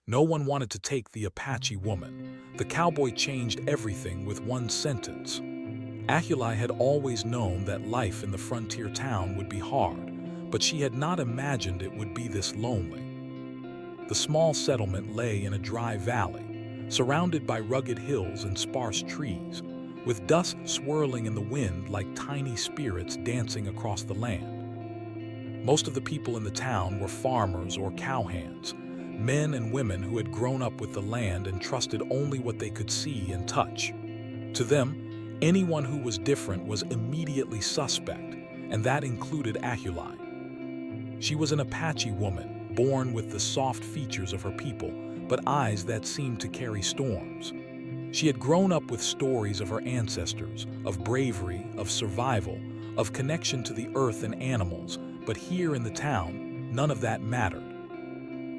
No one wanted to take the Apache woman. The cowboy changed everything with one sentence. Ahuli had always known that life in the frontier town would be hard, but she had not imagined it would be this lonely. The small settlement lay in a dry valley, surrounded by rugged hills and sparse trees, with dust swirling in the wind like tiny spirits dancing across the land. Most of the people in the town were farmers or cowhands, men and women who had grown up with the land and trusted only what they could see and touch. To them, anyone who was different was immediately suspect, and that included Ahuli. She was an Apache woman, born with the soft features of her people, but eyes that seemed to carry storms. She had grown up with stories of her ancestors, of bravery, of survival, of connection to the earth and animals, but here in the town, none of that mattered.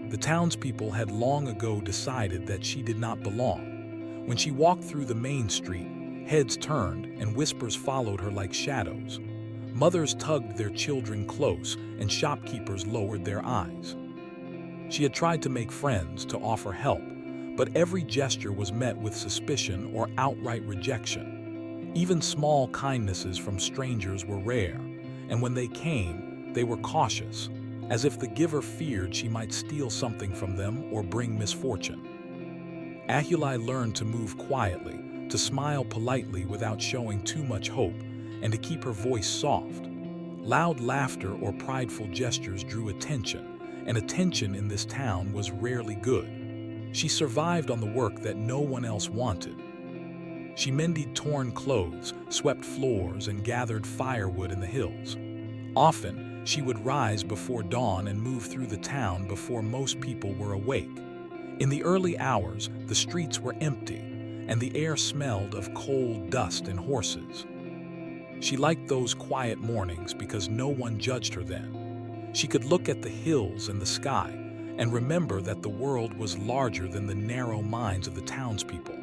The townspeople had long ago decided that she did not belong. When she walked through the main street, heads turned and whispers followed her like shadows. Mothers tugged their children close and shopkeepers lowered their eyes. She had tried to make friends, to offer help, but every gesture was met with suspicion or outright rejection. Even small kindnesses from strangers were rare, and when they came, they were cautious, as if the giver feared she might steal something from them or bring misfortune. Ahuli learned to move quietly, to smile politely without showing too much hope, and to keep her voice soft. Loud laughter or prideful gestures drew attention, and attention in this town was rarely good. She survived on the work that no one else wanted. She mended torn clothes, swept floors, and gathered firewood in the hills. Often, she would rise before dawn and move through the town before most people were awake. In the early hours, the streets were empty, and the air smelled of coal, dust, and horses. She liked those quiet mornings because no one judged her then. She could look at the hills and the sky and remember that the world was larger than the narrow minds of the townspeople.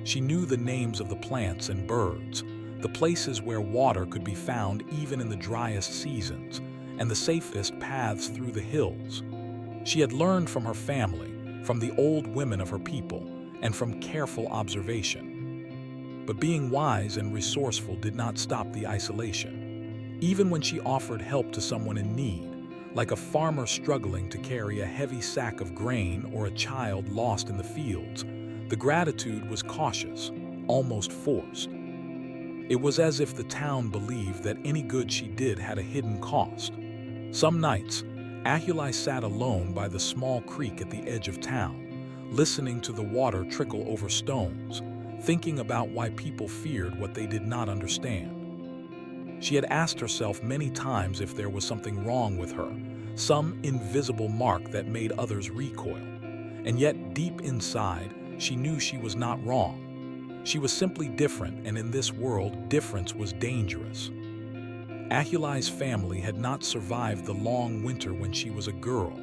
She knew the names of the plants and birds, the places where water could be found even in the driest seasons, and the safest paths through the hills. She had learned from her family, from the old women of her people, and from careful observation. But being wise and resourceful did not stop the isolation. Even when she offered help to someone in need, like a farmer struggling to carry a heavy sack of grain or a child lost in the fields, the gratitude was cautious, almost forced. It was as if the town believed that any good she did had a hidden cost. Some nights, Ahuli sat alone by the small creek at the edge of town, listening to the water trickle over stones, thinking about why people feared what they did not understand. She had asked herself many times if there was something wrong with her, some invisible mark that made others recoil. And yet, deep inside, she knew she was not wrong. She was simply different, and in this world, difference was dangerous. Ahuli's family had not survived the long winter when she was a girl.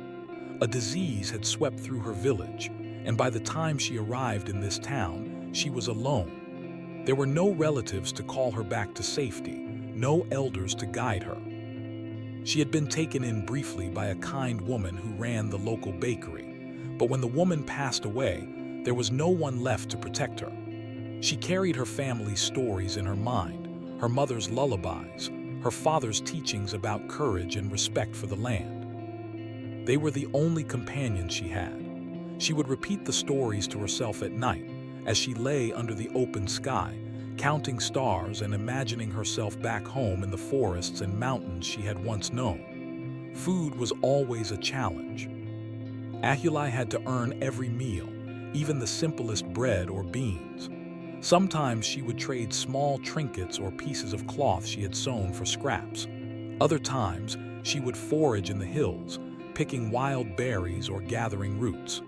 A disease had swept through her village, and by the time she arrived in this town, she was alone. There were no relatives to call her back to safety, no elders to guide her. She had been taken in briefly by a kind woman who ran the local bakery, but when the woman passed away, there was no one left to protect her. She carried her family's stories in her mind, her mother's lullabies, her father's teachings about courage and respect for the land. They were the only companions she had. She would repeat the stories to herself at night as she lay under the open sky, counting stars and imagining herself back home in the forests and mountains she had once known. Food was always a challenge. Ahuli had to earn every meal, even the simplest bread or beans. Sometimes she would trade small trinkets or pieces of cloth she had sewn for scraps. Other times, she would forage in the hills, picking wild berries or gathering roots.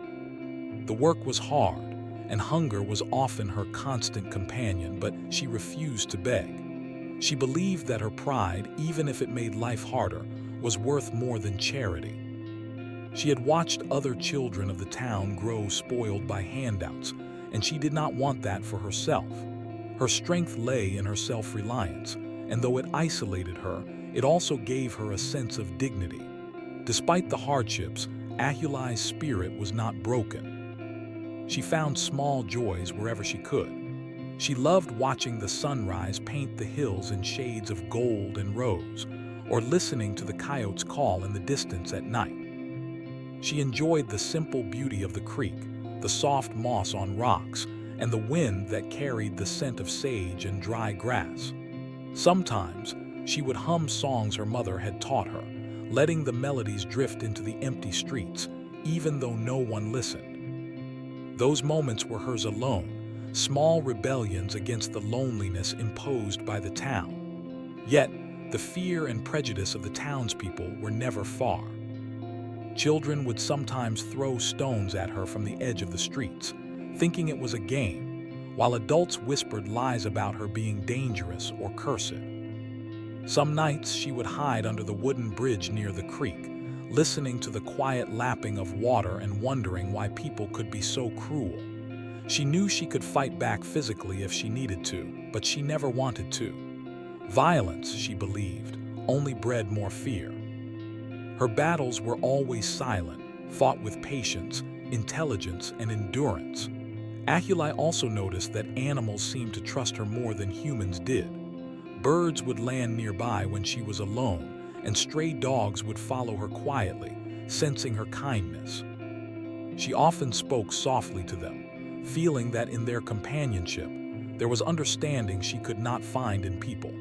The work was hard, and hunger was often her constant companion, but she refused to beg. She believed that her pride, even if it made life harder, was worth more than charity. She had watched other children of the town grow spoiled by handouts, and she did not want that for herself. Her strength lay in her self-reliance, and though it isolated her, it also gave her a sense of dignity. Despite the hardships, Ahuli's spirit was not broken. She found small joys wherever she could. She loved watching the sunrise paint the hills in shades of gold and rose, or listening to the coyotes call in the distance at night. She enjoyed the simple beauty of the creek, the soft moss on rocks, and the wind that carried the scent of sage and dry grass. Sometimes, she would hum songs her mother had taught her, letting the melodies drift into the empty streets, even though no one listened. Those moments were hers alone, small rebellions against the loneliness imposed by the town. Yet, the fear and prejudice of the townspeople were never far. Children would sometimes throw stones at her from the edge of the streets, thinking it was a game, while adults whispered lies about her being dangerous or cursed. Some nights she would hide under the wooden bridge near the creek, listening to the quiet lapping of water and wondering why people could be so cruel. She knew she could fight back physically if she needed to, but she never wanted to. Violence, she believed, only bred more fear. Her battles were always silent, fought with patience, intelligence, and endurance. Ahuli also noticed that animals seemed to trust her more than humans did. Birds would land nearby when she was alone, and stray dogs would follow her quietly, sensing her kindness. She often spoke softly to them, feeling that in their companionship, there was understanding she could not find in people.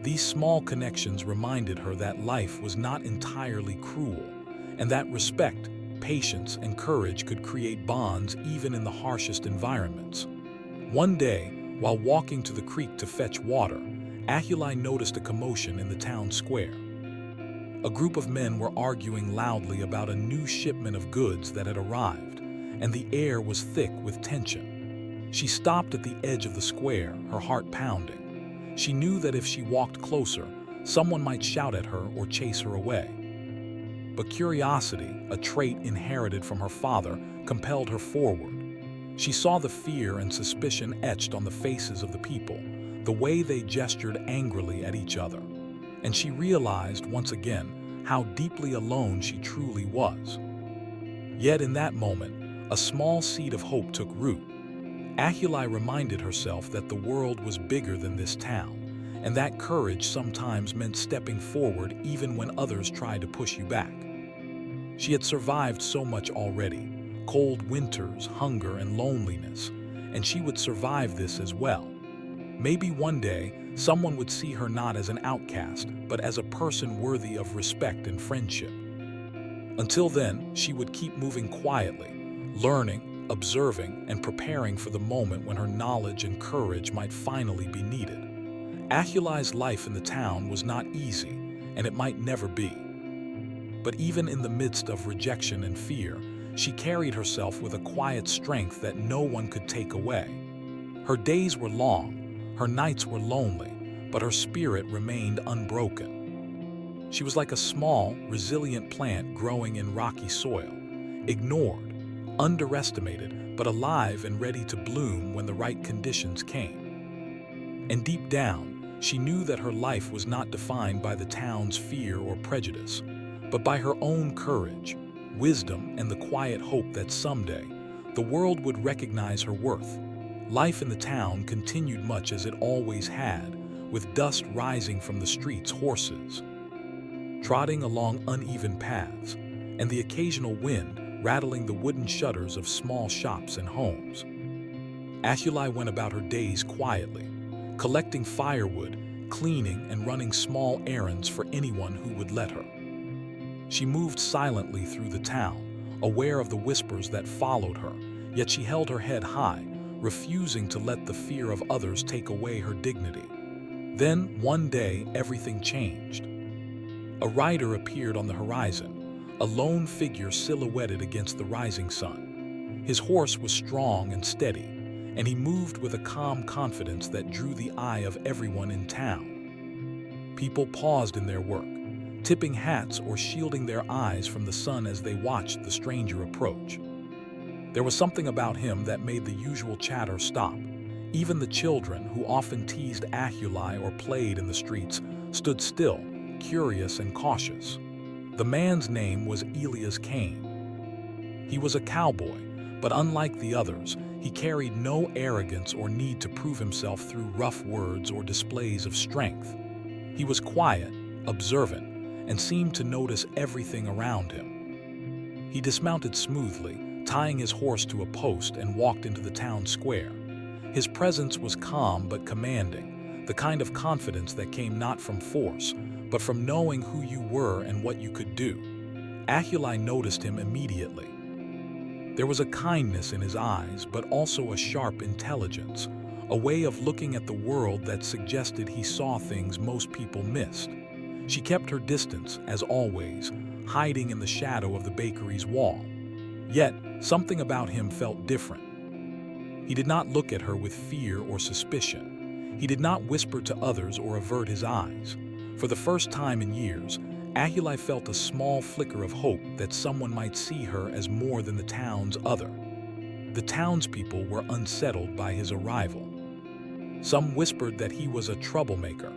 These small connections reminded her that life was not entirely cruel, and that respect, patience, and courage could create bonds even in the harshest environments. One day, while walking to the creek to fetch water, Ahuli noticed a commotion in the town square. A group of men were arguing loudly about a new shipment of goods that had arrived, and the air was thick with tension. She stopped at the edge of the square, her heart pounding. She knew that if she walked closer, someone might shout at her or chase her away. But curiosity, a trait inherited from her father, compelled her forward. She saw the fear and suspicion etched on the faces of the people, the way they gestured angrily at each other. And she realized once again how deeply alone she truly was. Yet in that moment, a small seed of hope took root. Ahuli reminded herself that the world was bigger than this town, and that courage sometimes meant stepping forward even when others tried to push you back. She had survived so much already, cold winters, hunger, and loneliness, and she would survive this as well. Maybe one day, someone would see her not as an outcast, but as a person worthy of respect and friendship. Until then, she would keep moving quietly, learning, observing, and preparing for the moment when her knowledge and courage might finally be needed. Ahuli's life in the town was not easy, and it might never be. But even in the midst of rejection and fear, she carried herself with a quiet strength that no one could take away. Her days were long, her nights were lonely, but her spirit remained unbroken. She was like a small, resilient plant growing in rocky soil, ignored, underestimated, but alive and ready to bloom when the right conditions came. And deep down, she knew that her life was not defined by the town's fear or prejudice, but by her own courage, wisdom, and the quiet hope that someday, the world would recognize her worth. Life in the town continued much as it always had, with dust rising from the streets, horses trotting along uneven paths, and the occasional wind rattling the wooden shutters of small shops and homes. Ahuli went about her days quietly, collecting firewood, cleaning, and running small errands for anyone who would let her. She moved silently through the town, aware of the whispers that followed her, yet she held her head high, refusing to let the fear of others take away her dignity. Then, one day, everything changed. A rider appeared on the horizon, a lone figure silhouetted against the rising sun. His horse was strong and steady, and he moved with a calm confidence that drew the eye of everyone in town. People paused in their work, tipping hats or shielding their eyes from the sun as they watched the stranger approach. There was something about him that made the usual chatter stop. Even the children, who often teased Ahuli or played in the streets, stood still, curious and cautious. The man's name was Elias Kane. He was a cowboy, but unlike the others, he carried no arrogance or need to prove himself through rough words or displays of strength. He was quiet, observant, and seemed to notice everything around him. He dismounted smoothly, tying his horse to a post, and walked into the town square. His presence was calm but commanding, the kind of confidence that came not from force, but from knowing who you were and what you could do. Achilai noticed him immediately. There was a kindness in his eyes, but also a sharp intelligence, a way of looking at the world that suggested he saw things most people missed. She kept her distance, as always, hiding in the shadow of the bakery's wall. Yet, something about him felt different. He did not look at her with fear or suspicion. He did not whisper to others or avert his eyes. For the first time in years, Achilai felt a small flicker of hope that someone might see her as more than the town's other. The townspeople were unsettled by his arrival. Some whispered that he was a troublemaker,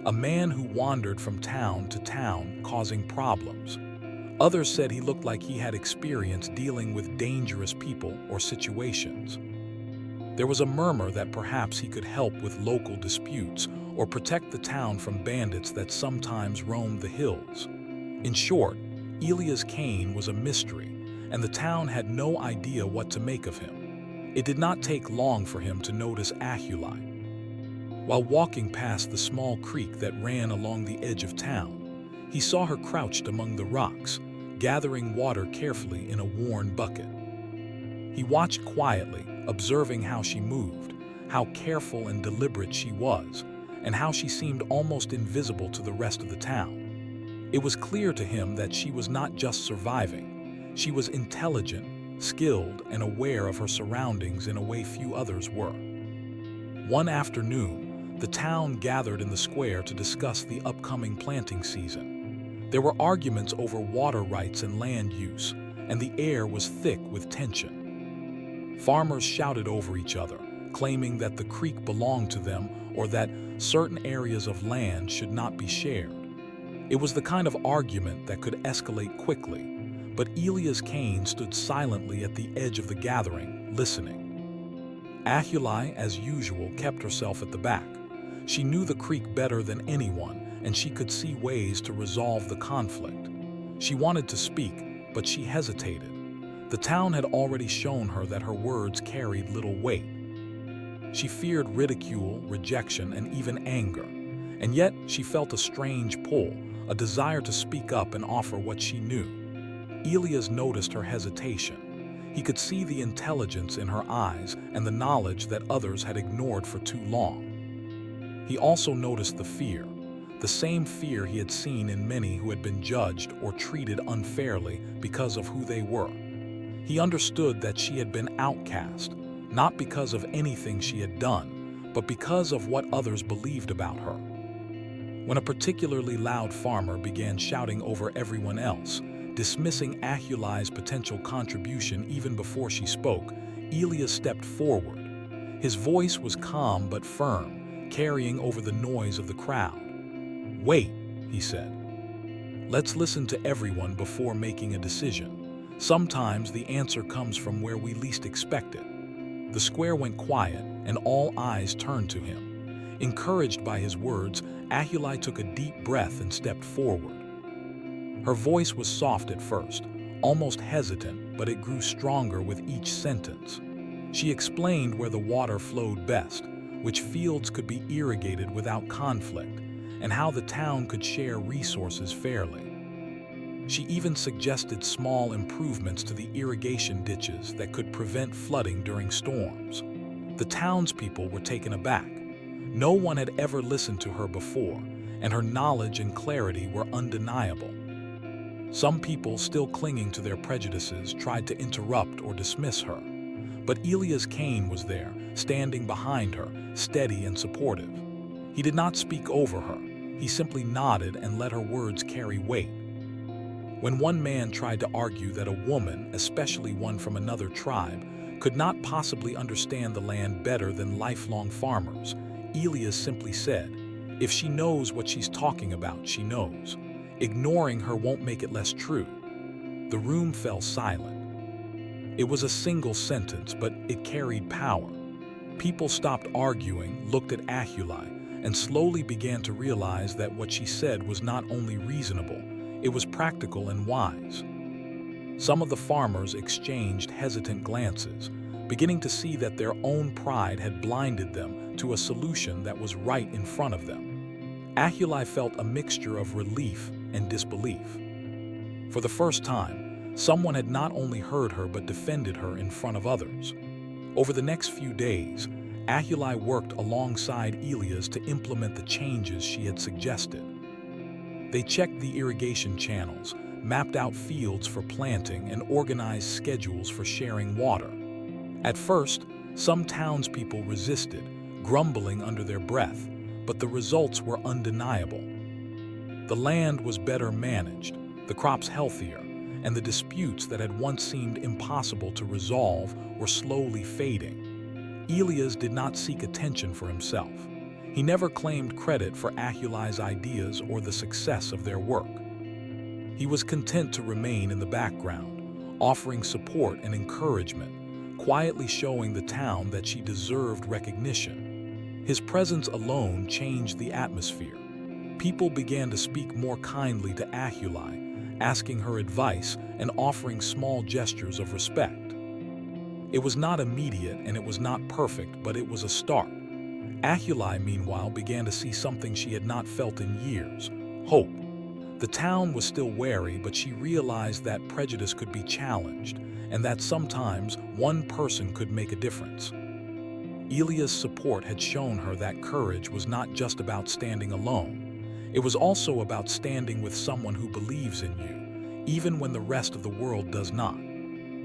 a man who wandered from town to town causing problems. Others said he looked like he had experience dealing with dangerous people or situations. There was a murmur that perhaps he could help with local disputes or protect the town from bandits that sometimes roamed the hills. In short, Elias Kane was a mystery, and the town had no idea what to make of him. It did not take long for him to notice Achilai. While walking past the small creek that ran along the edge of town, he saw her crouched among the rocks, gathering water carefully in a worn bucket. He watched quietly, observing how she moved, how careful and deliberate she was, and how she seemed almost invisible to the rest of the town. It was clear to him that she was not just surviving. She was intelligent, skilled, and aware of her surroundings in a way few others were. One afternoon, the town gathered in the square to discuss the upcoming planting season. There were arguments over water rights and land use, and the air was thick with tension. Farmers shouted over each other, claiming that the creek belonged to them or that certain areas of land should not be shared. It was the kind of argument that could escalate quickly, but Elias Kane stood silently at the edge of the gathering, listening. Achilai, as usual, kept herself at the back. She knew the creek better than anyone, and she could see ways to resolve the conflict. She wanted to speak, but she hesitated. The town had already shown her that her words carried little weight. She feared ridicule, rejection, and even anger. And yet she felt a strange pull, a desire to speak up and offer what she knew. Elias noticed her hesitation. He could see the intelligence in her eyes and the knowledge that others had ignored for too long. He also noticed the fear, the same fear he had seen in many who had been judged or treated unfairly because of who they were. He understood that she had been outcast, not because of anything she had done, but because of what others believed about her. When a particularly loud farmer began shouting over everyone else, dismissing Achilai's potential contribution even before she spoke, Elias stepped forward. His voice was calm but firm, carrying over the noise of the crowd. "Wait," he said. "Let's listen to everyone before making a decision. Sometimes the answer comes from where we least expect it." The square went quiet, and all eyes turned to him. Encouraged by his words, Achilai took a deep breath and stepped forward. Her voice was soft at first, almost hesitant, but it grew stronger with each sentence. She explained where the water flowed best, which fields could be irrigated without conflict, and how the town could share resources fairly. She even suggested small improvements to the irrigation ditches that could prevent flooding during storms. The townspeople were taken aback. No one had ever listened to her before, and her knowledge and clarity were undeniable. Some people, still clinging to their prejudices, tried to interrupt or dismiss her. But Elias Kane was there, standing behind her, steady and supportive. He did not speak over her. He simply nodded and let her words carry weight. When one man tried to argue that a woman, especially one from another tribe, could not possibly understand the land better than lifelong farmers, Elias simply said, "If she knows what she's talking about, she knows." "Ignoring her won't make it less true." The room fell silent. It was a single sentence, but it carried power. People stopped arguing, looked at Ahuli, and slowly began to realize that what she said was not only reasonable, it was practical and wise. Some of the farmers exchanged hesitant glances, beginning to see that their own pride had blinded them to a solution that was right in front of them. Ahuli felt a mixture of relief and disbelief. For the first time, someone had not only heard her but defended her in front of others. Over the next few days, Ahuli worked alongside Elias to implement the changes she had suggested. They checked the irrigation channels, mapped out fields for planting, and organized schedules for sharing water. At first, some townspeople resisted, grumbling under their breath, but the results were undeniable. The land was better managed, the crops healthier, and the disputes that had once seemed impossible to resolve were slowly fading. Elias did not seek attention for himself. He never claimed credit for Ahuli's ideas or the success of their work. He was content to remain in the background, offering support and encouragement, quietly showing the town that she deserved recognition. His presence alone changed the atmosphere. People began to speak more kindly to Ahuli, asking her advice and offering small gestures of respect. It was not immediate and it was not perfect, but it was a start. Ahuli, meanwhile, began to see something she had not felt in years: hope. The town was still wary, but she realized that prejudice could be challenged and that sometimes one person could make a difference. Elia's support had shown her that courage was not just about standing alone. It was also about standing with someone who believes in you, even when the rest of the world does not.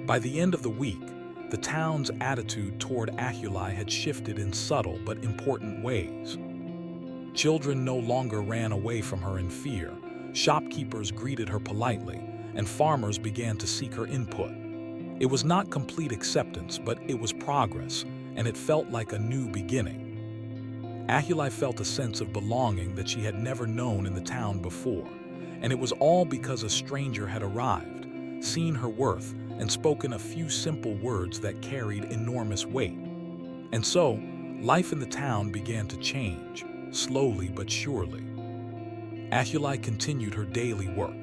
By the end of the week, the town's attitude toward Ahuli had shifted in subtle but important ways. Children no longer ran away from her in fear, shopkeepers greeted her politely, and farmers began to seek her input. It was not complete acceptance, but it was progress, and it felt like a new beginning. Ahuli felt a sense of belonging that she had never known in the town before, and it was all because a stranger had arrived, seen her worth, and spoken a few simple words that carried enormous weight. And so, life in the town began to change, slowly but surely. Ahuli continued her daily work,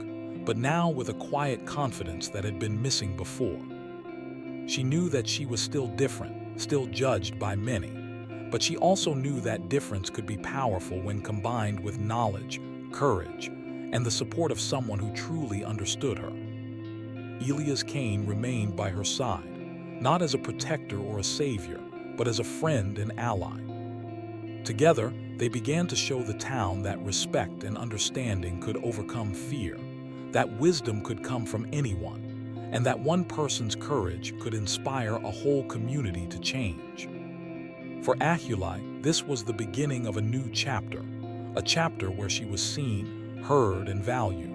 but now with a quiet confidence that had been missing before. She knew that she was still different, still judged by many, but she also knew that difference could be powerful when combined with knowledge, courage, and the support of someone who truly understood her. Elias Kane remained by her side, not as a protector or a savior, but as a friend and ally. Together, they began to show the town that respect and understanding could overcome fear, that wisdom could come from anyone, and that one person's courage could inspire a whole community to change. For Ahuli, this was the beginning of a new chapter, a chapter where she was seen, heard, and valued,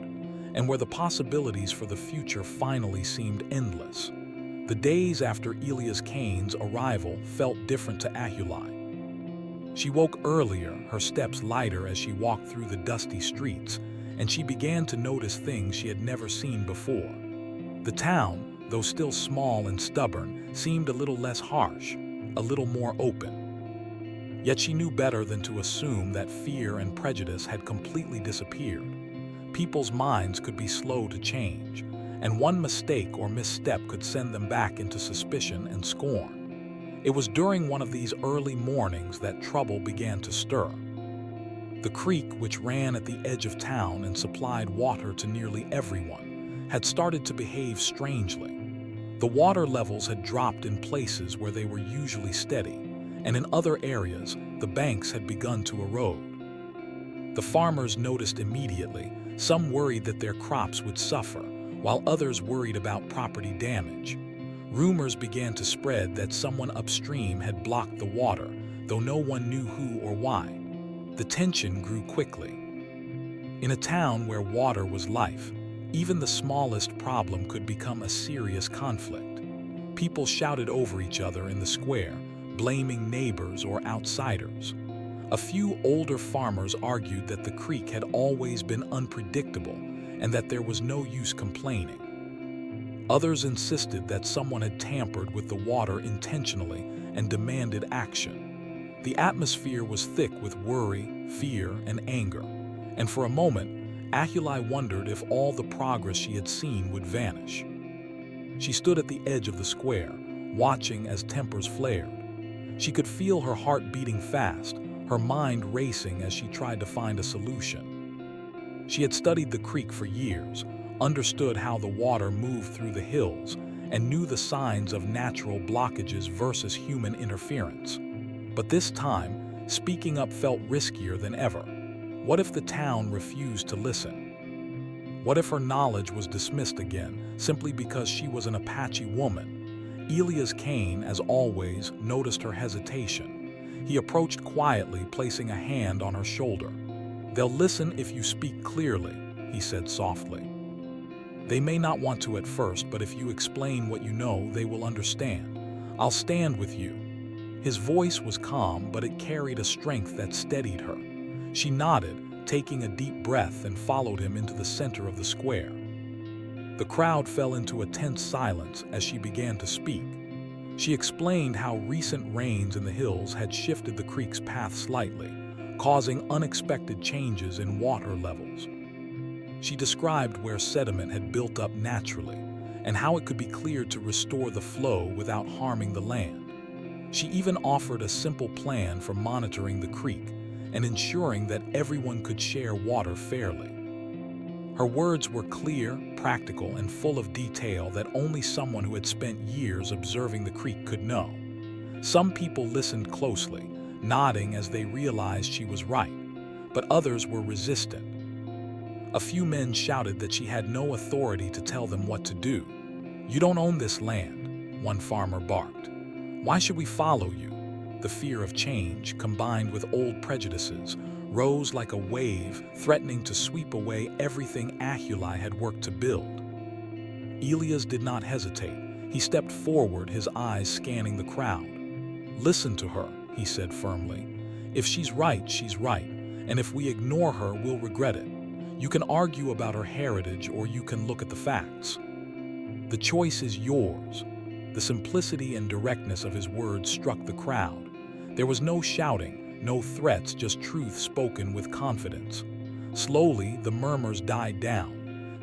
and where the possibilities for the future finally seemed endless. The days after Elias Kane's arrival felt different to Ahuli. She woke earlier, her steps lighter as she walked through the dusty streets, and she began to notice things she had never seen before. The town, though still small and stubborn, seemed a little less harsh, a little more open. Yet she knew better than to assume that fear and prejudice had completely disappeared. People's minds could be slow to change, and one mistake or misstep could send them back into suspicion and scorn. It was during one of these early mornings that trouble began to stir. The creek, which ran at the edge of town and supplied water to nearly everyone, had started to behave strangely. The water levels had dropped in places where they were usually steady, and in other areas, the banks had begun to erode. The farmers noticed immediately, some worried that their crops would suffer, while others worried about property damage. Rumors began to spread that someone upstream had blocked the water, though no one knew who or why. The tension grew quickly. In a town where water was life, even the smallest problem could become a serious conflict. People shouted over each other in the square, blaming neighbors or outsiders. A few older farmers argued that the creek had always been unpredictable and that there was no use complaining. Others insisted that someone had tampered with the water intentionally and demanded action. The atmosphere was thick with worry, fear, and anger, and for a moment, Ahuli wondered if all the progress she had seen would vanish. She stood at the edge of the square, watching as tempers flared. She could feel her heart beating fast, her mind racing as she tried to find a solution. She had studied the creek for years, understood how the water moved through the hills, and knew the signs of natural blockages versus human interference. But this time, speaking up felt riskier than ever. What if the town refused to listen? What if her knowledge was dismissed again, simply because she was an Apache woman? Elias Kane, as always, noticed her hesitation. He approached quietly, placing a hand on her shoulder. "They'll listen if you speak clearly," he said softly. "They may not want to at first, but if you explain what you know, they will understand. I'll stand with you." His voice was calm, but it carried a strength that steadied her. She nodded, taking a deep breath, and followed him into the center of the square. The crowd fell into a tense silence as she began to speak. She explained how recent rains in the hills had shifted the creek's path slightly, causing unexpected changes in water levels. She described where sediment had built up naturally and how it could be cleared to restore the flow without harming the land. She even offered a simple plan for monitoring the creek and ensuring that everyone could share water fairly. Her words were clear, practical, and full of detail that only someone who had spent years observing the creek could know. Some people listened closely, nodding as they realized she was right, but others were resistant. A few men shouted that she had no authority to tell them what to do. "You don't own this land," one farmer barked. "Why should we follow you?" The fear of change, combined with old prejudices, rose like a wave, threatening to sweep away everything Ahuli had worked to build. Elias did not hesitate. He stepped forward, his eyes scanning the crowd. "Listen to her," he said firmly. "If she's right, she's right, and if we ignore her, we'll regret it. You can argue about her heritage, or you can look at the facts. The choice is yours." The simplicity and directness of his words struck the crowd. There was no shouting, no threats, just truth spoken with confidence. Slowly, the murmurs died down.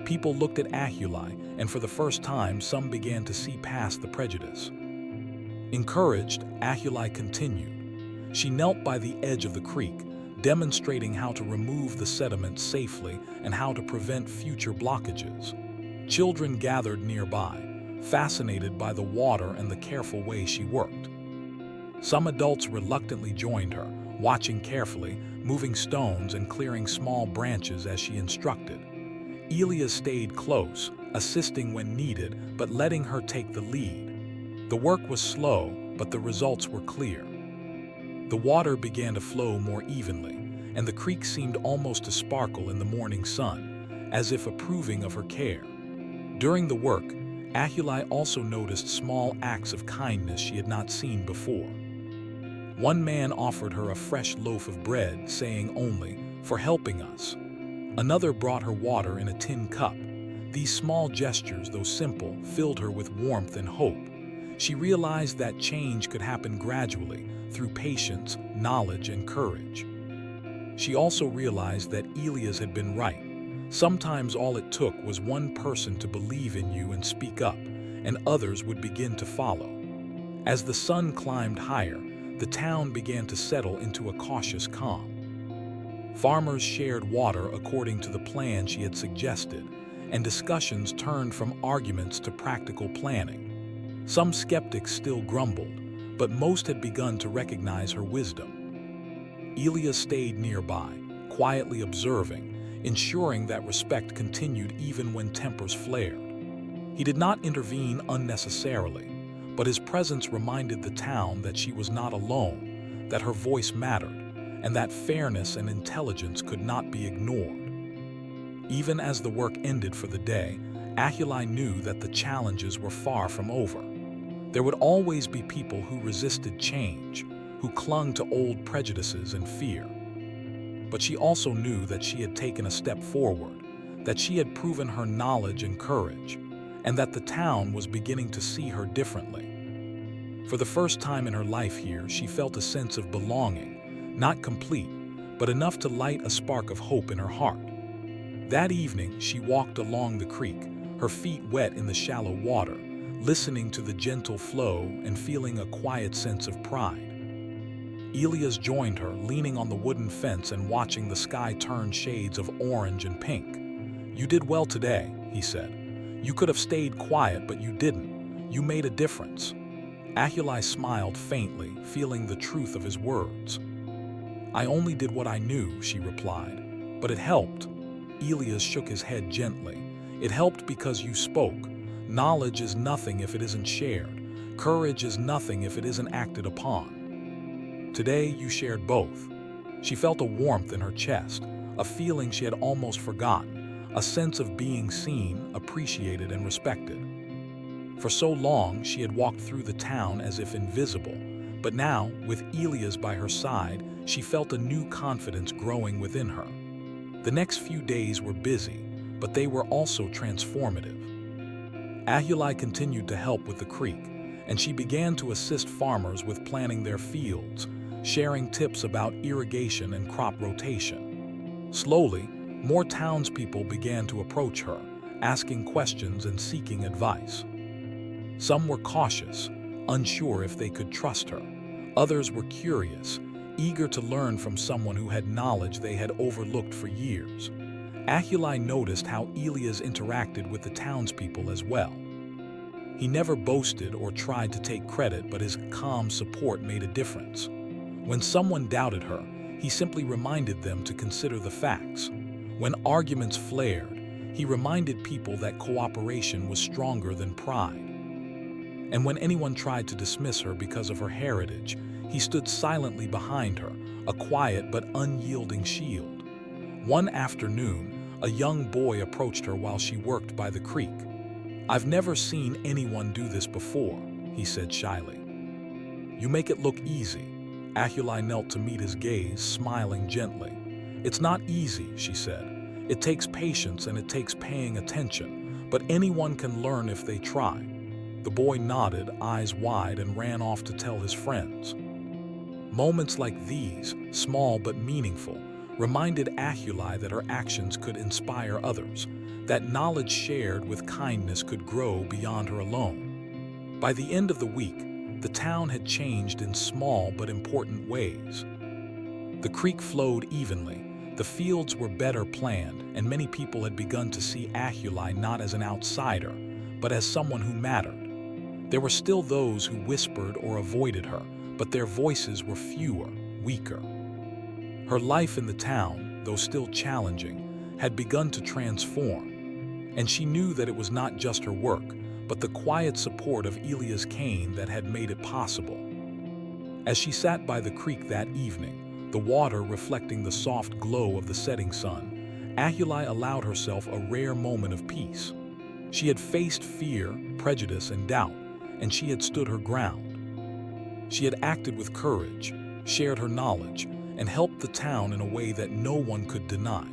People looked at Ahuli, and for the first time, some began to see past the prejudice. Encouraged, Ahuli continued. She knelt by the edge of the creek, demonstrating how to remove the sediment safely and how to prevent future blockages. Children gathered nearby, fascinated by the water and the careful way she worked. Some adults reluctantly joined her, watching carefully, moving stones and clearing small branches as she instructed. Elias stayed close, assisting when needed, but letting her take the lead. The work was slow, but the results were clear. The water began to flow more evenly, and the creek seemed almost to sparkle in the morning sun, as if approving of her care. During the work, Ahuli also noticed small acts of kindness she had not seen before. One man offered her a fresh loaf of bread, saying only, "For helping us." Another brought her water in a tin cup. These small gestures, though simple, filled her with warmth and hope. She realized that change could happen gradually, through patience, knowledge, and courage. She also realized that Elias had been right. Sometimes all it took was one person to believe in you and speak up, and others would begin to follow. As the sun climbed higher, the town began to settle into a cautious calm. Farmers shared water according to the plan she had suggested, and discussions turned from arguments to practical planning. Some skeptics still grumbled, but most had begun to recognize her wisdom. Elias stayed nearby, quietly observing, ensuring that respect continued even when tempers flared. He did not intervene unnecessarily, but his presence reminded the town that she was not alone, that her voice mattered, and that fairness and intelligence could not be ignored. Even as the work ended for the day, Ahuli knew that the challenges were far from over. There would always be people who resisted change, who clung to old prejudices and fear. But she also knew that she had taken a step forward, that she had proven her knowledge and courage, and that the town was beginning to see her differently. For the first time in her life here, she felt a sense of belonging, not complete, but enough to light a spark of hope in her heart. That evening, she walked along the creek, her feet wet in the shallow water, listening to the gentle flow and feeling a quiet sense of pride. Elias joined her, leaning on the wooden fence and watching the sky turn shades of orange and pink. "You did well today," he said. "You could have stayed quiet, but you didn't. You made a difference." Ahuli smiled faintly, feeling the truth of his words. "I only did what I knew," she replied. "But it helped." Elias shook his head gently. "It helped because you spoke. Knowledge is nothing if it isn't shared. Courage is nothing if it isn't acted upon. Today you shared both." She felt a warmth in her chest, a feeling she had almost forgotten, a sense of being seen, appreciated, and respected. For so long, she had walked through the town as if invisible, but now, with Elias by her side, she felt a new confidence growing within her. The next few days were busy, but they were also transformative. Ahuli continued to help with the creek, and she began to assist farmers with planting their fields, sharing tips about irrigation and crop rotation. Slowly, more townspeople began to approach her, asking questions and seeking advice. Some were cautious, unsure if they could trust her. Others were curious, eager to learn from someone who had knowledge they had overlooked for years. Ahuli noticed how Elias interacted with the townspeople as well. He never boasted or tried to take credit, but his calm support made a difference. When someone doubted her, he simply reminded them to consider the facts. When arguments flared, he reminded people that cooperation was stronger than pride. And when anyone tried to dismiss her because of her heritage, he stood silently behind her, a quiet but unyielding shield. One afternoon, a young boy approached her while she worked by the creek. "I've never seen anyone do this before," he said shyly. "You make it look easy." Ahuli knelt to meet his gaze, smiling gently. "It's not easy," she said. "It takes patience and it takes paying attention, but anyone can learn if they try." The boy nodded, eyes wide, and ran off to tell his friends. Moments like these, small but meaningful, reminded Ahuli that her actions could inspire others, that knowledge shared with kindness could grow beyond her alone. By the end of the week, the town had changed in small but important ways. The creek flowed evenly, the fields were better planned, and many people had begun to see Ahuli not as an outsider, but as someone who mattered. There were still those who whispered or avoided her, but their voices were fewer, weaker. Her life in the town, though still challenging, had begun to transform, and she knew that it was not just her work, but the quiet support of Elias Kane that had made it possible. As she sat by the creek that evening, the water reflecting the soft glow of the setting sun, Ahuli allowed herself a rare moment of peace. She had faced fear, prejudice, and doubt, and she had stood her ground. She had acted with courage, shared her knowledge, and helped the town in a way that no one could deny.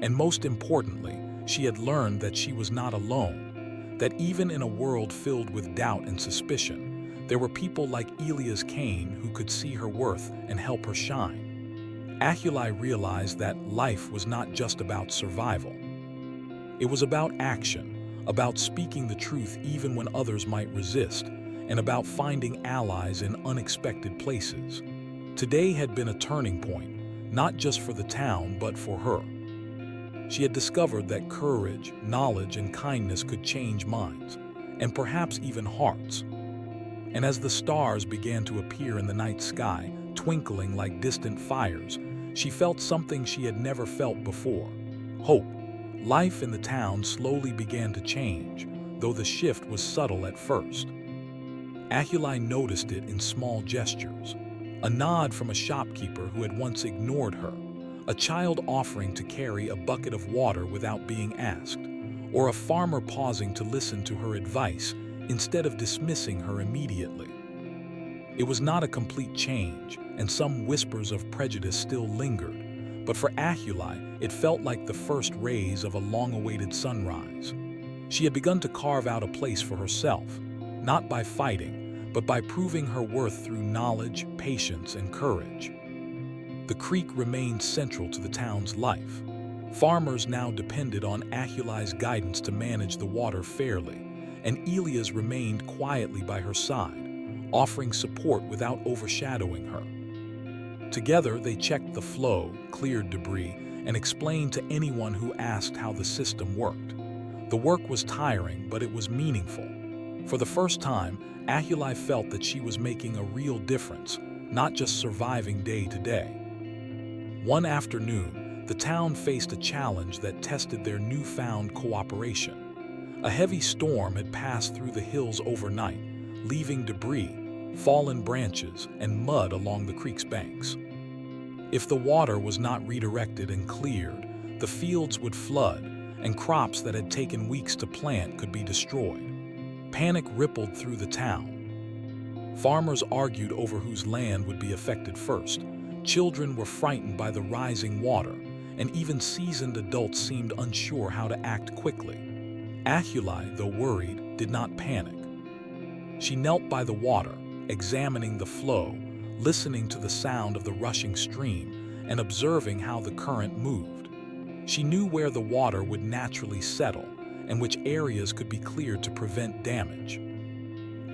And most importantly, she had learned that she was not alone, that even in a world filled with doubt and suspicion, there were people like Elias Kane who could see her worth and help her shine. Ahuli realized that life was not just about survival. It was about action, about speaking the truth even when others might resist, and about finding allies in unexpected places. Today had been a turning point, not just for the town, but for her. She had discovered that courage, knowledge, and kindness could change minds, and perhaps even hearts. And as the stars began to appear in the night sky, twinkling like distant fires, she felt something she had never felt before: hope. Life in the town slowly began to change, though the shift was subtle at first. Ahuli noticed it in small gestures: a nod from a shopkeeper who had once ignored her, a child offering to carry a bucket of water without being asked, or a farmer pausing to listen to her advice instead of dismissing her immediately. It was not a complete change, and some whispers of prejudice still lingered, but for Ahuli, it felt like the first rays of a long-awaited sunrise. She had begun to carve out a place for herself, not by fighting, but by proving her worth through knowledge, patience, and courage. The creek remained central to the town's life. Farmers now depended on Ahuli's guidance to manage the water fairly, and Elias remained quietly by her side, offering support without overshadowing her. Together, they checked the flow, cleared debris, and explained to anyone who asked how the system worked. The work was tiring, but it was meaningful. For the first time, Ahuli felt that she was making a real difference, not just surviving day to day. One afternoon, the town faced a challenge that tested their newfound cooperation. A heavy storm had passed through the hills overnight, leaving debris, fallen branches, and mud along the creek's banks. If the water was not redirected and cleared, the fields would flood, and crops that had taken weeks to plant could be destroyed. Panic rippled through the town. Farmers argued over whose land would be affected first. Children were frightened by the rising water, and even seasoned adults seemed unsure how to act quickly. Ahuli, though worried, did not panic. She knelt by the water, examining the flow, listening to the sound of the rushing stream, and observing how the current moved. She knew where the water would naturally settle, and which areas could be cleared to prevent damage.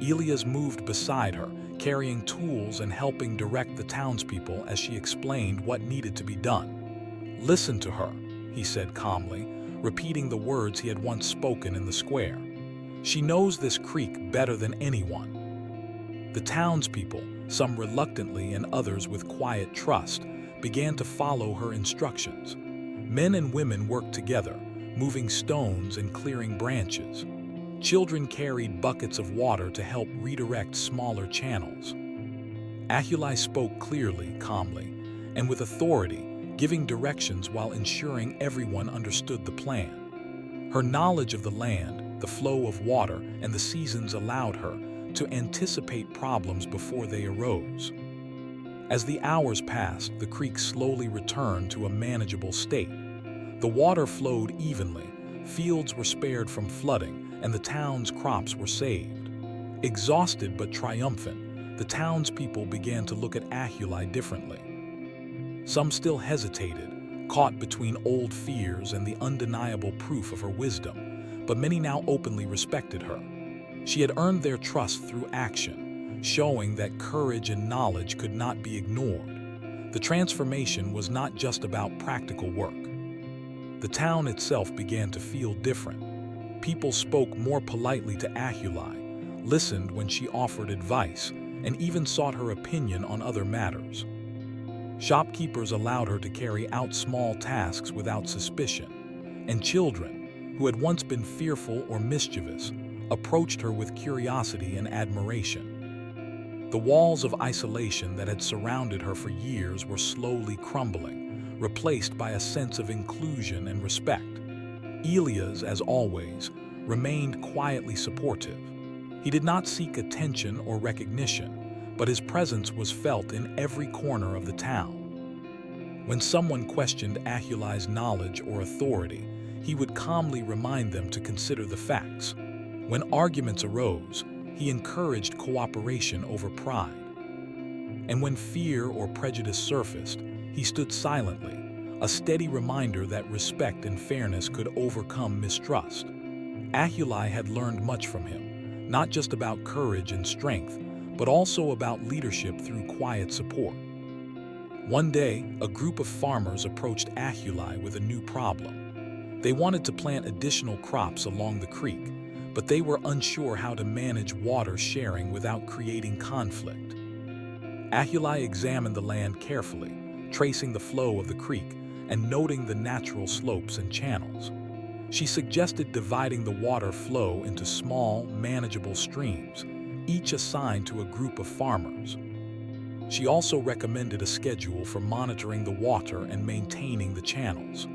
Elias moved beside her, carrying tools and helping direct the townspeople as she explained what needed to be done. "Listen to her," he said calmly, repeating the words he had once spoken in the square. "She knows this creek better than anyone." The townspeople, some reluctantly and others with quiet trust, began to follow her instructions. Men and women worked together, moving stones and clearing branches. Children carried buckets of water to help redirect smaller channels. Ahuli spoke clearly, calmly, and with authority, giving directions while ensuring everyone understood the plan. Her knowledge of the land, the flow of water, and the seasons allowed her to anticipate problems before they arose. As the hours passed, the creek slowly returned to a manageable state. The water flowed evenly, fields were spared from flooding, and the town's crops were saved. Exhausted but triumphant, the townspeople began to look at Ahuli differently. Some still hesitated, caught between old fears and the undeniable proof of her wisdom, but many now openly respected her. She had earned their trust through action, showing that courage and knowledge could not be ignored. The transformation was not just about practical work. The town itself began to feel different. People spoke more politely to Ahuli, listened when she offered advice, and even sought her opinion on other matters. Shopkeepers allowed her to carry out small tasks without suspicion, and children, who had once been fearful or mischievous, approached her with curiosity and admiration. The walls of isolation that had surrounded her for years were slowly crumbling, replaced by a sense of inclusion and respect. Elias, as always, remained quietly supportive. He did not seek attention or recognition, but his presence was felt in every corner of the town. When someone questioned Ahuli's knowledge or authority, he would calmly remind them to consider the facts. When arguments arose, he encouraged cooperation over pride. And when fear or prejudice surfaced, he stood silently, a steady reminder that respect and fairness could overcome mistrust. Ahuli had learned much from him, not just about courage and strength, but also about leadership through quiet support. One day, a group of farmers approached Ahuli with a new problem. They wanted to plant additional crops along the creek, but they were unsure how to manage water sharing without creating conflict. Ahuli examined the land carefully, tracing the flow of the creek and noting the natural slopes and channels. She suggested dividing the water flow into small, manageable streams, each assigned to a group of farmers. She also recommended a schedule for monitoring the water and maintaining the channels.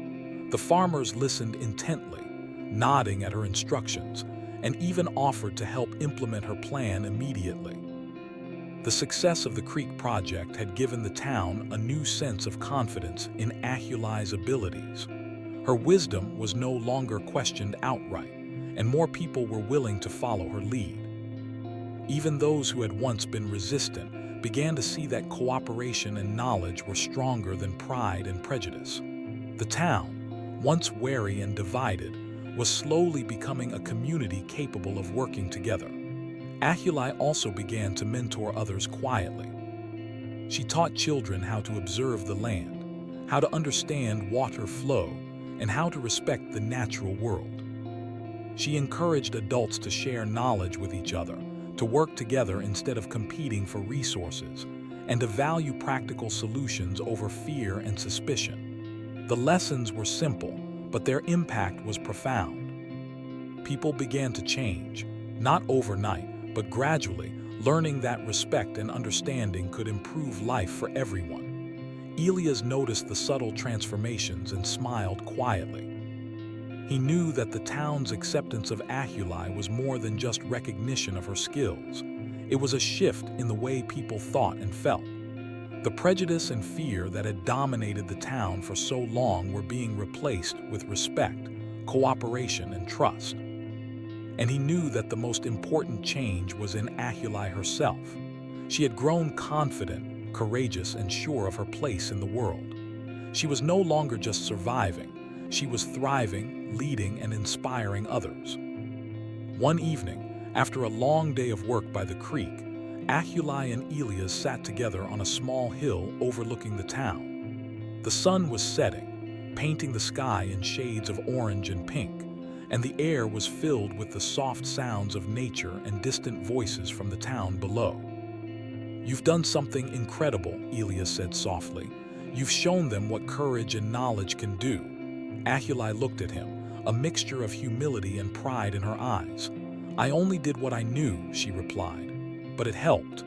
The farmers listened intently, nodding at her instructions, and even offered to help implement her plan immediately. The success of the Creek project had given the town a new sense of confidence in Ahuli's abilities. Her wisdom was no longer questioned outright, and more people were willing to follow her lead. Even those who had once been resistant began to see that cooperation and knowledge were stronger than pride and prejudice. The town, once wary and divided, was slowly becoming a community capable of working together. Ahuli also began to mentor others quietly. She taught children how to observe the land, how to understand water flow, and how to respect the natural world. She encouraged adults to share knowledge with each other, to work together instead of competing for resources, and to value practical solutions over fear and suspicion. The lessons were simple, but their impact was profound. People began to change, not overnight, but gradually, learning that respect and understanding could improve life for everyone. Elias noticed the subtle transformations and smiled quietly. He knew that the town's acceptance of Ahuli was more than just recognition of her skills. It was a shift in the way people thought and felt. The prejudice and fear that had dominated the town for so long were being replaced with respect, cooperation, and trust. And he knew that the most important change was in Ahuli herself. She had grown confident, courageous, and sure of her place in the world. She was no longer just surviving. She was thriving, leading, and inspiring others. One evening, after a long day of work by the creek, Ahuli and Elias sat together on a small hill overlooking the town. The sun was setting, painting the sky in shades of orange and pink, and the air was filled with the soft sounds of nature and distant voices from the town below. "You've done something incredible," Elias said softly. "You've shown them what courage and knowledge can do." Ahuli looked at him, a mixture of humility and pride in her eyes. "I only did what I knew," she replied, "but it helped."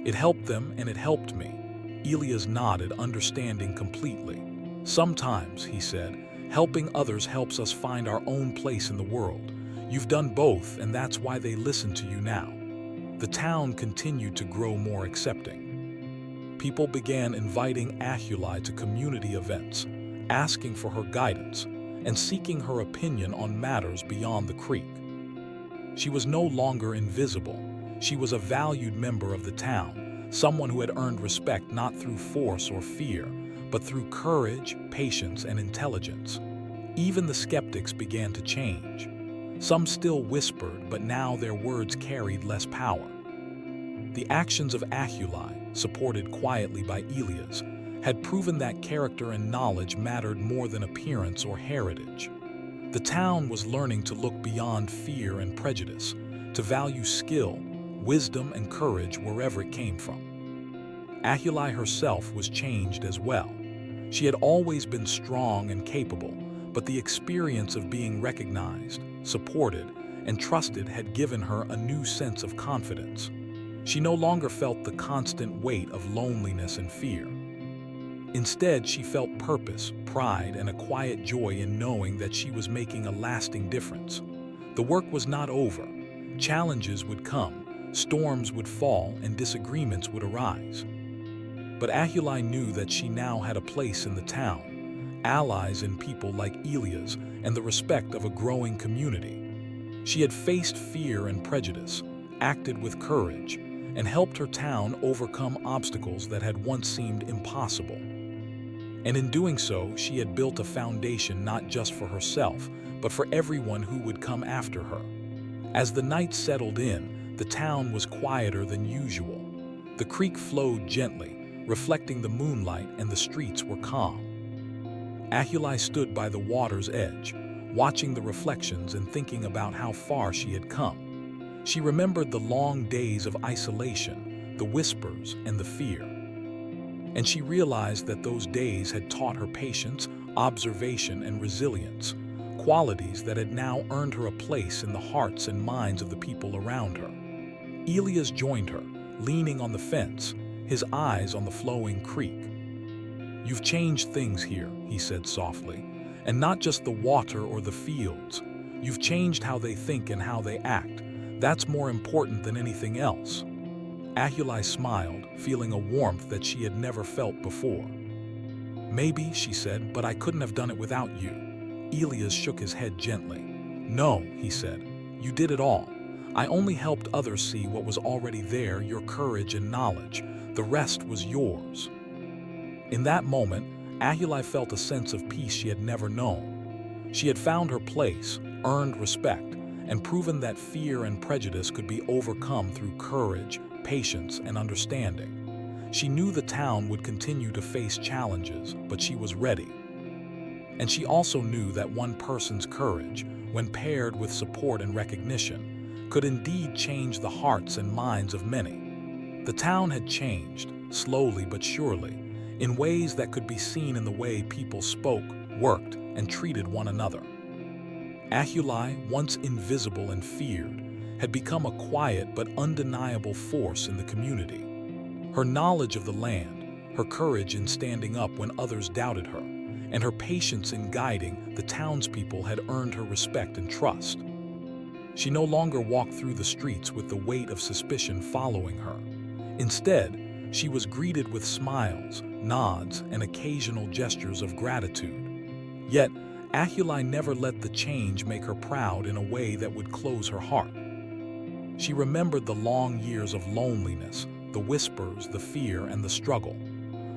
"It helped them and it helped me." Elias nodded, understanding completely. "Sometimes," he said, "helping others helps us find our own place in the world. You've done both, and that's why they listen to you now." The town continued to grow more accepting. People began inviting Ahuli to community events, asking for her guidance, and seeking her opinion on matters beyond the creek. She was no longer invisible. She was a valued member of the town, someone who had earned respect not through force or fear, but through courage, patience, and intelligence. Even the skeptics began to change. Some still whispered, but now their words carried less power. The actions of Ahuli, supported quietly by Elias, had proven that character and knowledge mattered more than appearance or heritage. The town was learning to look beyond fear and prejudice, to value skill, wisdom, and courage wherever it came from. Ahuli herself was changed as well. She had always been strong and capable, but the experience of being recognized, supported, and trusted had given her a new sense of confidence. She no longer felt the constant weight of loneliness and fear. Instead, she felt purpose, pride, and a quiet joy in knowing that she was making a lasting difference. The work was not over. Challenges would come, storms would fall, and disagreements would arise. But Ahuli knew that she now had a place in the town, allies in people like Elias, and the respect of a growing community. She had faced fear and prejudice, acted with courage, and helped her town overcome obstacles that had once seemed impossible. And in doing so, she had built a foundation not just for herself, but for everyone who would come after her. As the night settled in, the town was quieter than usual. The creek flowed gently, reflecting the moonlight, and the streets were calm. Ahuli stood by the water's edge, watching the reflections and thinking about how far she had come. She remembered the long days of isolation, the whispers, and the fear. And she realized that those days had taught her patience, observation, and resilience, qualities that had now earned her a place in the hearts and minds of the people around her. Elias joined her, leaning on the fence, his eyes on the flowing creek. "You've changed things here," he said softly, "and not just the water or the fields. You've changed how they think and how they act. That's more important than anything else." Ahuli smiled, feeling a warmth that she had never felt before. "Maybe," she said, "but I couldn't have done it without you." Elias shook his head gently. "No," he said, "you did it all. I only helped others see what was already there, your courage and knowledge. The rest was yours." In that moment, Ahuli felt a sense of peace she had never known. She had found her place, earned respect, and proven that fear and prejudice could be overcome through courage, patience, and understanding. She knew the town would continue to face challenges, but she was ready. And she also knew that one person's courage, when paired with support and recognition, could indeed change the hearts and minds of many. The town had changed, slowly but surely, in ways that could be seen in the way people spoke, worked, and treated one another. Ahuli, once invisible and feared, had become a quiet but undeniable force in the community. Her knowledge of the land, her courage in standing up when others doubted her, and her patience in guiding the townspeople had earned her respect and trust. She no longer walked through the streets with the weight of suspicion following her. Instead, she was greeted with smiles, nods, and occasional gestures of gratitude. Yet, Ahuli never let the change make her proud in a way that would close her heart. She remembered the long years of loneliness, the whispers, the fear, and the struggle.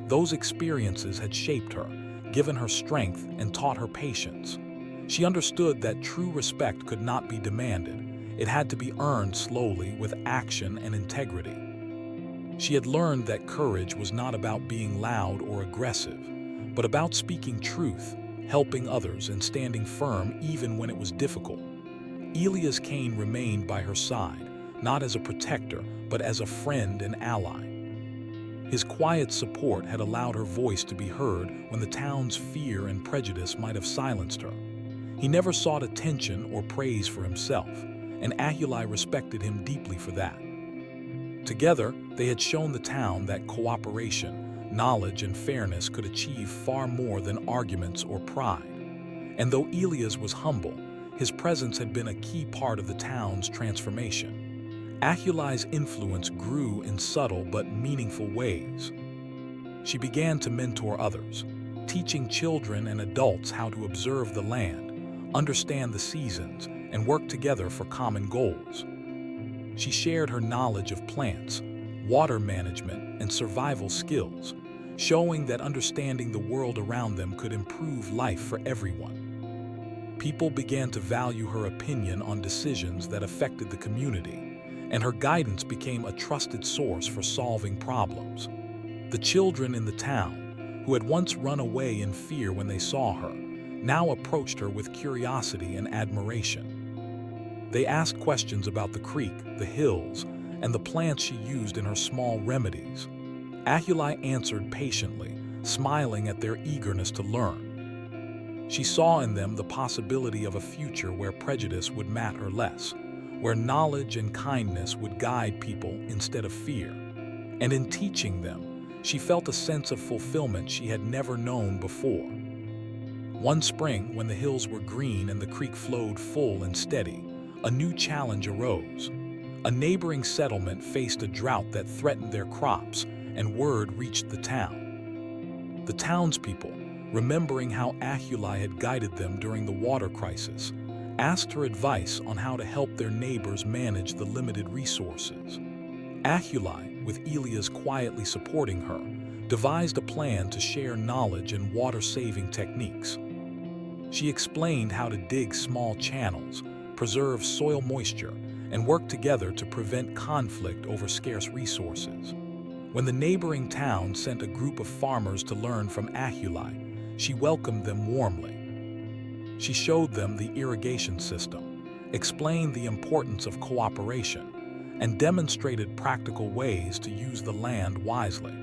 Those experiences had shaped her, given her strength, and taught her patience. She understood that true respect could not be demanded. It had to be earned slowly with action and integrity. She had learned that courage was not about being loud or aggressive, but about speaking truth, helping others, and standing firm even when it was difficult. Elias Kane remained by her side, not as a protector, but as a friend and ally. His quiet support had allowed her voice to be heard when the town's fear and prejudice might have silenced her. He never sought attention or praise for himself, and Ahuli respected him deeply for that. Together, they had shown the town that cooperation, knowledge, and fairness could achieve far more than arguments or pride. And though Elias was humble, his presence had been a key part of the town's transformation. Ahuli's influence grew in subtle but meaningful ways. She began to mentor others, teaching children and adults how to observe the land, understand the seasons, and work together for common goals. She shared her knowledge of plants, water management, and survival skills, showing that understanding the world around them could improve life for everyone. People began to value her opinion on decisions that affected the community, and her guidance became a trusted source for solving problems. The children in the town, who had once run away in fear when they saw her, now approached her with curiosity and admiration. They asked questions about the creek, the hills, and the plants she used in her small remedies. Ahuli answered patiently, smiling at their eagerness to learn. She saw in them the possibility of a future where prejudice would matter less, where knowledge and kindness would guide people instead of fear. And in teaching them, she felt a sense of fulfillment she had never known before. One spring, when the hills were green and the creek flowed full and steady, a new challenge arose. A neighboring settlement faced a drought that threatened their crops, and word reached the town. The townspeople, remembering how Ahuli had guided them during the water crisis, asked her advice on how to help their neighbors manage the limited resources. Ahuli, with Elias quietly supporting her, devised a plan to share knowledge and water-saving techniques. She explained how to dig small channels, preserve soil moisture, and work together to prevent conflict over scarce resources. When the neighboring town sent a group of farmers to learn from Ahuli, she welcomed them warmly. She showed them the irrigation system, explained the importance of cooperation, and demonstrated practical ways to use the land wisely.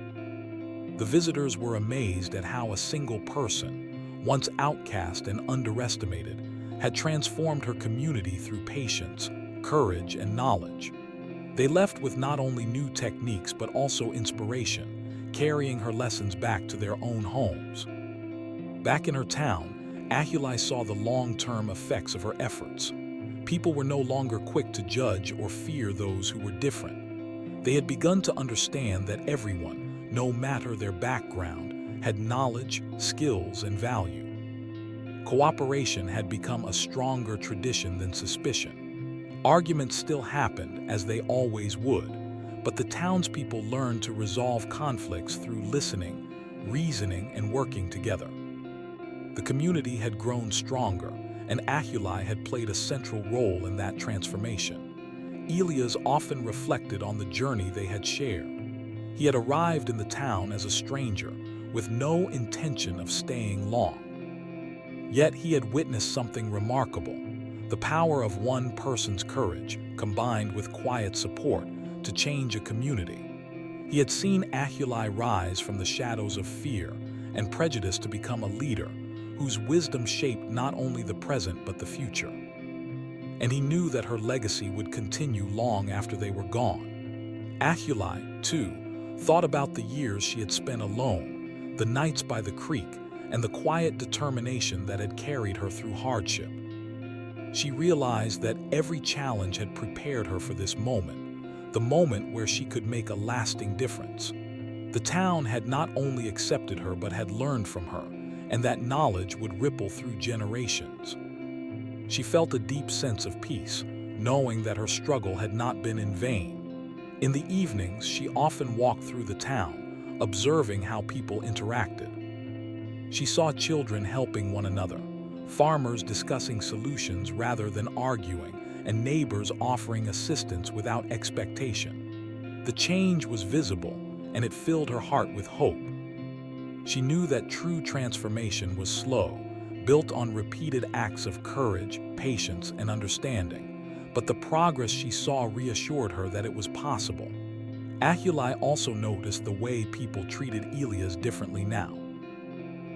The visitors were amazed at how a single person, once outcast and underestimated, had transformed her community through patience, courage, and knowledge. They left with not only new techniques but also inspiration, carrying her lessons back to their own homes. Back in her town, Ahuli saw the long-term effects of her efforts. People were no longer quick to judge or fear those who were different. They had begun to understand that everyone, no matter their background, had knowledge, skills, and value. Cooperation had become a stronger tradition than suspicion. Arguments still happened, as they always would, but the townspeople learned to resolve conflicts through listening, reasoning, and working together. The community had grown stronger, and Aculai had played a central role in that transformation. Elias often reflected on the journey they had shared. He had arrived in the town as a stranger, with no intention of staying long. Yet he had witnessed something remarkable: the power of one person's courage, combined with quiet support, to change a community. He had seen Aculai rise from the shadows of fear and prejudice to become a leader whose wisdom shaped not only the present but the future. And he knew that her legacy would continue long after they were gone. Aculai, too, thought about the years she had spent alone, the nights by the creek, and the quiet determination that had carried her through hardship. She realized that every challenge had prepared her for this moment, the moment where she could make a lasting difference. The town had not only accepted her but had learned from her, and that knowledge would ripple through generations. She felt a deep sense of peace, knowing that her struggle had not been in vain. In the evenings, she often walked through the town, observing how people interacted. She saw children helping one another, farmers discussing solutions rather than arguing, and neighbors offering assistance without expectation. The change was visible, and it filled her heart with hope. She knew that true transformation was slow, built on repeated acts of courage, patience, and understanding, but the progress she saw reassured her that it was possible. Aculai also noticed the way people treated Elias differently now.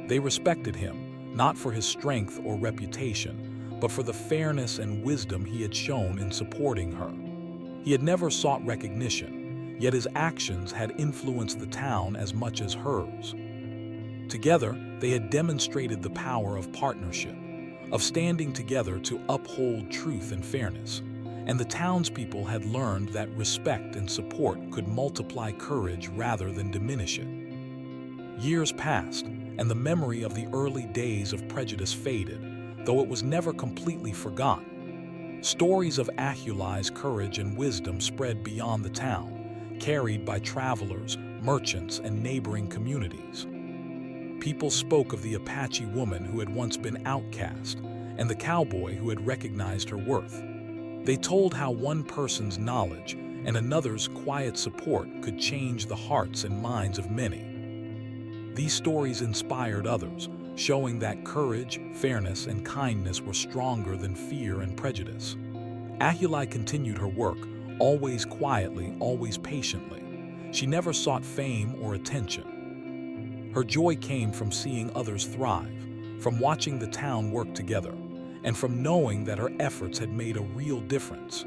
They respected him, not for his strength or reputation, but for the fairness and wisdom he had shown in supporting her. He had never sought recognition, yet his actions had influenced the town as much as hers. Together, they had demonstrated the power of partnership, of standing together to uphold truth and fairness, and the townspeople had learned that respect and support could multiply courage rather than diminish it. Years passed, and the memory of the early days of prejudice faded, though it was never completely forgotten. Stories of Aculai's courage and wisdom spread beyond the town, carried by travelers, merchants, and neighboring communities. People spoke of the Apache woman who had once been outcast, and the cowboy who had recognized her worth. They told how one person's knowledge and another's quiet support could change the hearts and minds of many. These stories inspired others, showing that courage, fairness, and kindness were stronger than fear and prejudice. Aculai continued her work, always quietly, always patiently. She never sought fame or attention. Her joy came from seeing others thrive, from watching the town work together, and from knowing that her efforts had made a real difference.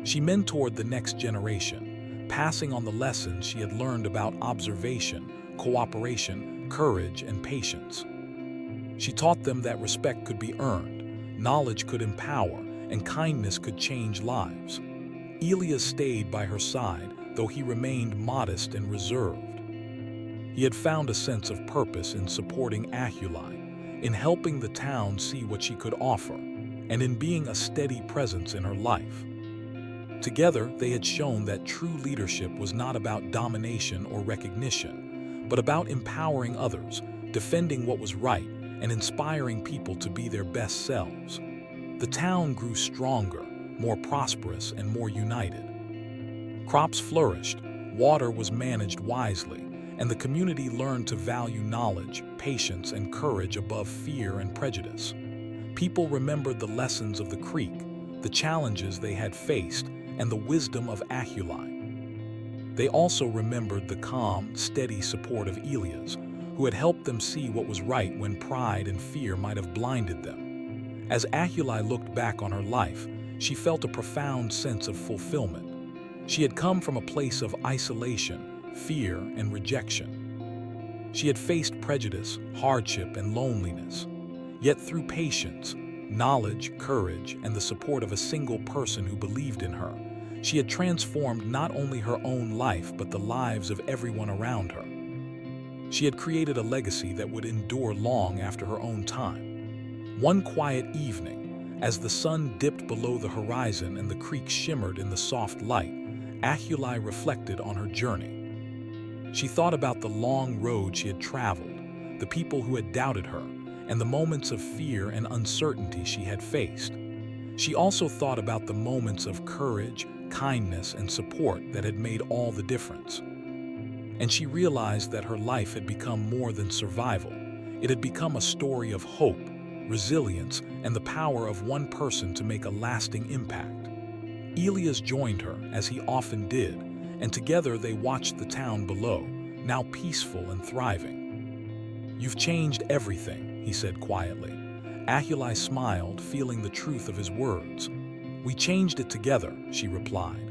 She mentored the next generation, passing on the lessons she had learned about observation, cooperation, courage, and patience. She taught them that respect could be earned, knowledge could empower, and kindness could change lives. Elias stayed by her side, though he remained modest and reserved. He had found a sense of purpose in supporting Aculai, in helping the town see what she could offer, and in being a steady presence in her life. Together, they had shown that true leadership was not about domination or recognition, but about empowering others, defending what was right, and inspiring people to be their best selves. The town grew stronger, more prosperous, and more united. Crops flourished, water was managed wisely, and the community learned to value knowledge, patience, and courage above fear and prejudice. People remembered the lessons of the creek, the challenges they had faced, and the wisdom of Aculai. They also remembered the calm, steady support of Elias, who had helped them see what was right when pride and fear might have blinded them. As Aculai looked back on her life, she felt a profound sense of fulfillment. She had come from a place of isolation, fear, and rejection. She had faced prejudice, hardship, and loneliness. Yet through patience, knowledge, courage, and the support of a single person who believed in her, She had transformed not only her own life but the lives of everyone around her. She had created a legacy that would endure long after her own time. One quiet evening, as the sun dipped below the horizon and the creek shimmered in the soft light, Ahuli reflected on her journey. She thought about the long road she had traveled, the people who had doubted her, and the moments of fear and uncertainty she had faced. She also thought about the moments of courage, kindness, and support that had made all the difference. And she realized that her life had become more than survival. It had become a story of hope, resilience, and the power of one person to make a lasting impact. Elias joined her, as he often did, and together they watched the town below, now peaceful and thriving. "You've changed everything," he said quietly. Ahuli smiled, feeling the truth of his words. "We changed it together," she replied.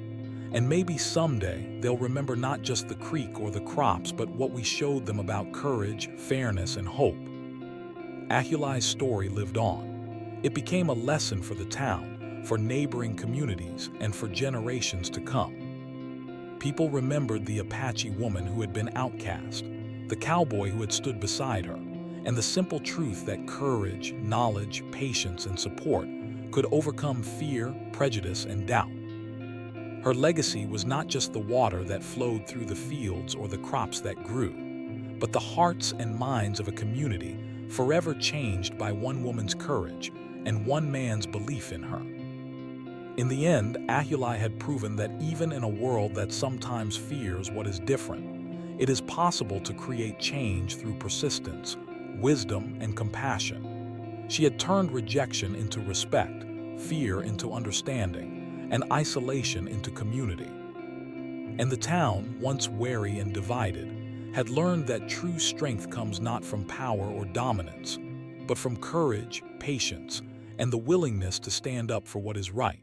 "And maybe someday they'll remember not just the creek or the crops, but what we showed them about courage, fairness, and hope." Ahuli's story lived on. It became a lesson for the town, for neighboring communities, and for generations to come. People remembered the Apache woman who had been outcast, the cowboy who had stood beside her, and the simple truth that courage, knowledge, patience, and support could overcome fear, prejudice, and doubt. Her legacy was not just the water that flowed through the fields or the crops that grew, but the hearts and minds of a community forever changed by one woman's courage and one man's belief in her. In the end, Ahuli had proven that even in a world that sometimes fears what is different, it is possible to create change through persistence, wisdom, and compassion. She had turned rejection into respect, fear into understanding, and isolation into community. And the town, once wary and divided, had learned that true strength comes not from power or dominance, but from courage, patience, and the willingness to stand up for what is right.